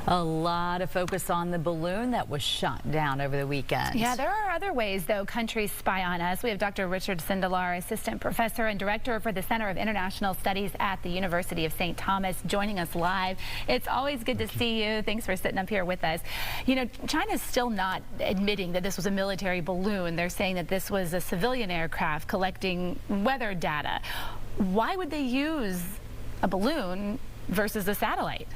A lot of focus on the balloon that was shot down over the weekend. Yeah, there are other ways, though, countries spy on us. We have Dr. Richard Sindelar, assistant professor and director for the Center of International Studies at the University of St. Thomas, joining us live. It's always good to see you. Thanks for sitting up here with us. You know, China's still not admitting that this was a military balloon. They're saying that this was a civilian aircraft collecting weather data. Why would they use a balloon versus a satellite?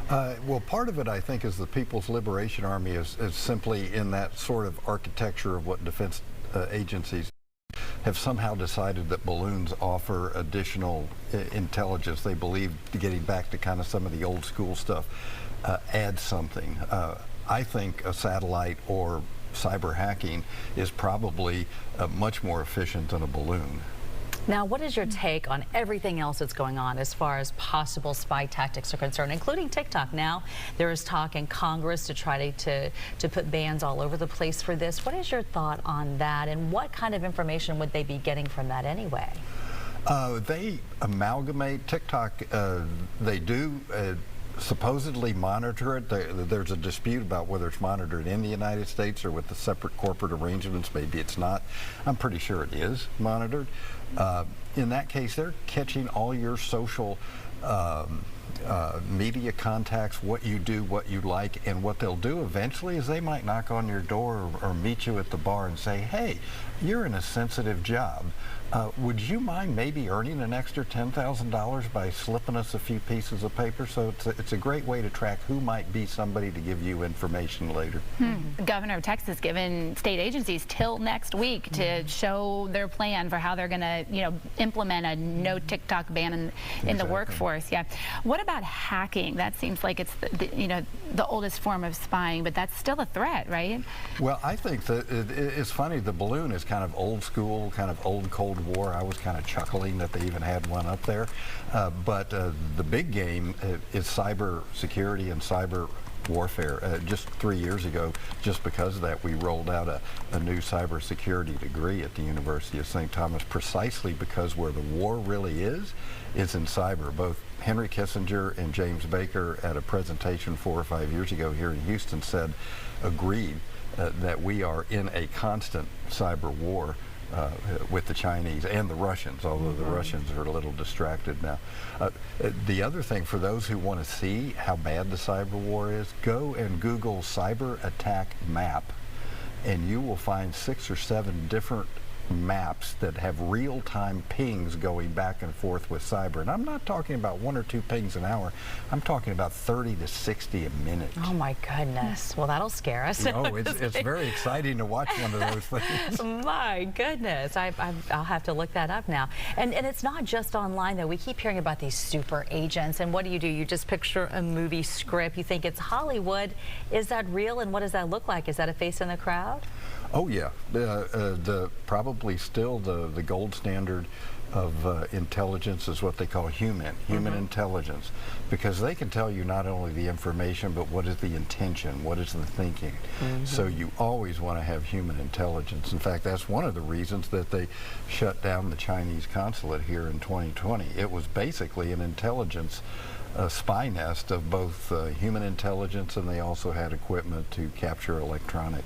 Well, part of it, I think, is the People's Liberation Army is simply in that sort of architecture of what defense agencies have somehow decided that balloons offer additional intelligence. They believe, getting back to kind of some of the old school stuff, adds something. I think a satellite or cyber hacking is probably much more efficient than a balloon. Now, what is your take on everything else that's going on as far as possible spy tactics are concerned, including TikTok? Now, there is talk in Congress to try to put bans all over the place for this. What is your thought on that, and what kind of information would they be getting from that anyway? They amalgamate TikTok. They do supposedly monitor it. There's a dispute about whether it's monitored in the United States or with the separate corporate arrangements. Maybe it's not. I'm pretty sure it is monitored. In that case, they're catching all your social media contacts, what you do, what you like, and what they'll do eventually is they might knock on your door or meet you at the bar and say, hey, you're in a sensitive job. Would you mind maybe earning an extra $10,000 by slipping us a few pieces of paper? So it's a great way to track who might be somebody to give you information later. The governor of Texas given state agencies till next week to show their plan for how they're going to, implement a no TikTok ban in the workforce. Yeah. What about hacking? That seems like it's the oldest form of spying, but that's still a threat, right? Well, I think that it's funny. The balloon is kind of old school, kind of old Cold War. I was kind of chuckling that they even had one up there. But the big game is cyber security and cyber warfare. Just 3 years ago, just because of that, we rolled out a new cybersecurity degree at the University of St. Thomas, precisely because where the war really is in cyber. Both Henry Kissinger and James Baker at a presentation 4 or 5 years ago here in Houston agreed that we are in a constant cyber war with the Chinese and the Russians, although the Russians are a little distracted now. The other thing, for those who want to see how bad the cyber war is, go and Google cyber attack map, and you will find 6 or 7 different maps that have real-time pings going back and forth with cyber. And I'm not talking about 1 or 2 pings an hour. I'm talking about 30 to 60 a minute. Oh my goodness. Well, that'll scare us. No, it's very exciting to watch one of those things. My goodness. I'll have to look that up now. And it's not just online, though. We keep hearing about these super agents. And what do? You just picture a movie script. You think it's Hollywood. Is that real? And what does that look like? Is that a face in the crowd? Oh yeah, probably still the gold standard of intelligence is what they call human intelligence, because they can tell you not only the information, but what is the intention, what is the thinking. So you always want to have human intelligence. In fact, that's one of the reasons that they shut down the Chinese consulate here in 2020. It was basically an intelligence spy nest of both human intelligence, and they also had equipment to capture electronic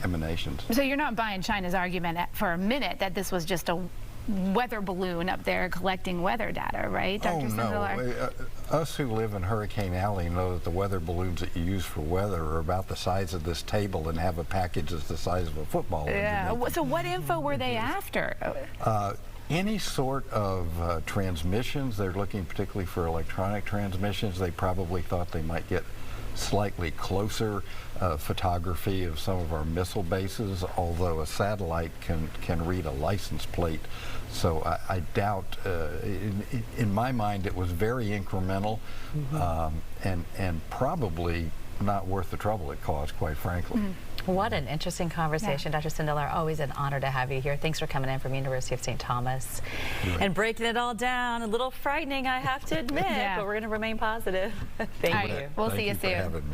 emanations. So you're not buying China's argument for a minute that this was just a weather balloon up there collecting weather data, right, Dr. Sindelar? No. Us who live in Hurricane Alley know that the weather balloons that you use for weather are about the size of this table and have a package that's the size of a football. Yeah. So what info were they after? Any sort of transmissions. They're looking particularly for electronic transmissions. They probably thought they might get slightly closer photography of some of our missile bases, although a satellite can read a license plate. So I doubt, in my mind, it was very incremental and probably not worth the trouble it caused, quite frankly. What an interesting conversation, Dr. Sindelar. Always an honor to have you here. Thanks for coming in from University of St. Thomas and breaking it all down. A little frightening, I have to admit, but we're going to remain positive. Thank you. We'll see you soon.